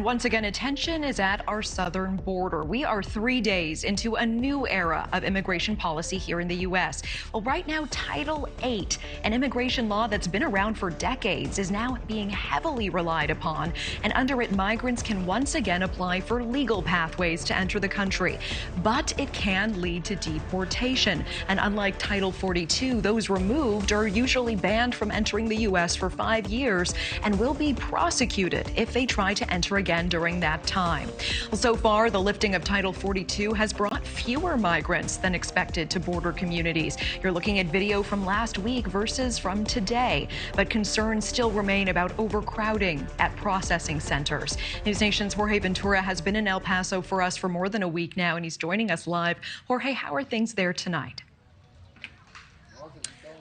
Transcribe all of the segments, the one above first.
And once again, attention is at our southern border. We are 3 days into a new era of immigration policy here in the U.S. Well, right now, Title VIII, an immigration law that's been around for decades, is now being heavily relied upon. And under it, migrants can once again apply for legal pathways to enter the country. But it can lead to deportation. And unlike Title 42, those removed are usually banned from entering the U.S. for 5 years and will be prosecuted if they try to enter again during that time. Well, so far, the lifting of Title 42 has brought fewer migrants than expected to border communities. You're looking at video from last week versus from today, but concerns still remain about overcrowding at processing centers. NewsNation's Jorge Ventura has been in El Paso for us for more than a week now, and he's joining us live. Jorge, how are things there tonight?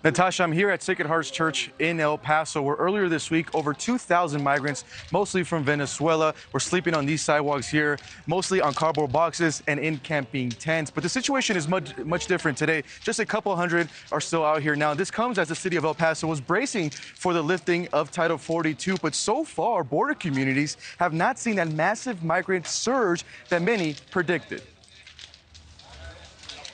Natasha, I'm here at Sacred Hearts Church in El Paso, where earlier this week, over 2,000 migrants, mostly from Venezuela, were sleeping on these sidewalks here, mostly on cardboard boxes and in camping tents. But the situation is much different today. Just a couple hundred are still out here now. This comes as the city of El Paso was bracing for the lifting of Title 42. But so far, border communities have not seen that massive migrant surge that many predicted.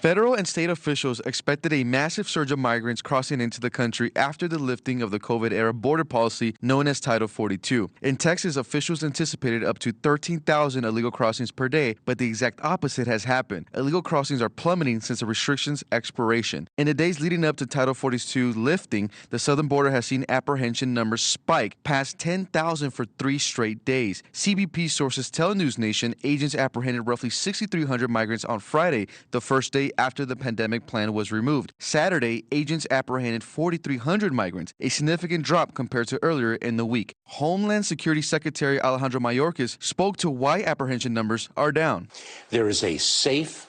Federal and state officials expected a massive surge of migrants crossing into the country after the lifting of the COVID-era border policy known as Title 42. In Texas, officials anticipated up to 13,000 illegal crossings per day, but the exact opposite has happened. Illegal crossings are plummeting since the restriction's expiration. In the days leading up to Title 42 lifting, the southern border has seen apprehension numbers spike past 10,000 for 3 straight days. CBP sources tell NewsNation agents apprehended roughly 6,300 migrants on Friday, the first day after the pandemic plan was removed. Saturday, agents apprehended 4,300 migrants, a significant drop compared to earlier in the week. Homeland Security Secretary Alejandro Mayorkas spoke to why apprehension numbers are down. There is a safe,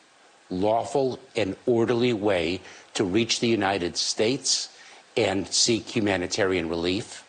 lawful, and orderly way to reach the United States and seek humanitarian relief,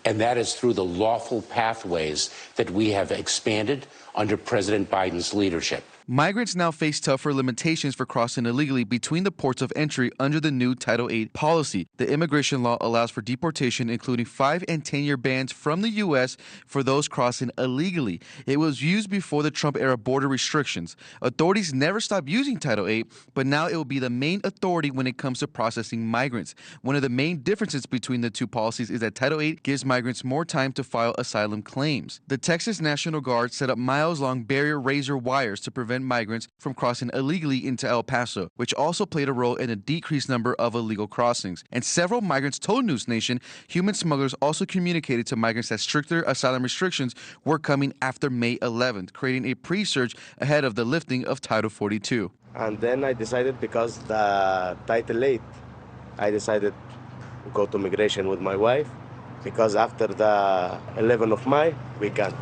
and that is through the lawful pathways that we have expanded under President Biden's leadership. Migrants now face tougher limitations for crossing illegally between the ports of entry under the new Title VIII policy. The immigration law allows for deportation, including 5- and 10-year bans from the U.S. for those crossing illegally. It was used before the Trump-era border restrictions. Authorities never stopped using Title VIII, but now it will be the main authority when it comes to processing migrants. One of the main differences between the two policies is that Title VIII gives migrants more time to file asylum claims. The Texas National Guard set up miles-long barrier razor wires to prevent migrants from crossing illegally into El Paso, which also played a role in a decreased number of illegal crossings. And several migrants told NewsNation human smugglers also communicated to migrants that stricter asylum restrictions were coming after May 11th, creating a pre-surge ahead of the lifting of Title 42. And then I decided, because the Title VIII, I decided to go to migration with my wife, because after the 11th of May, we can.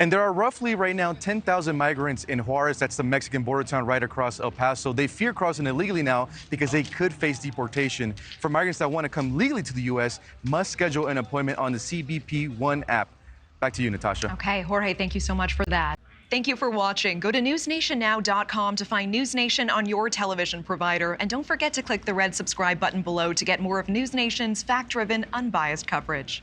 And there are roughly right now 10,000 migrants in Juarez. That's the Mexican border town right across El Paso. They fear crossing illegally now because they could face deportation. For migrants that want to come legally to the U.S., must schedule an appointment on the CBP One app. Back to you, Natasha. Okay, Jorge, thank you so much for that. Thank you for watching. Go to newsnationnow.com to find NewsNation on your television provider. And don't forget to click the red subscribe button below to get more of NewsNation's fact-driven, unbiased coverage.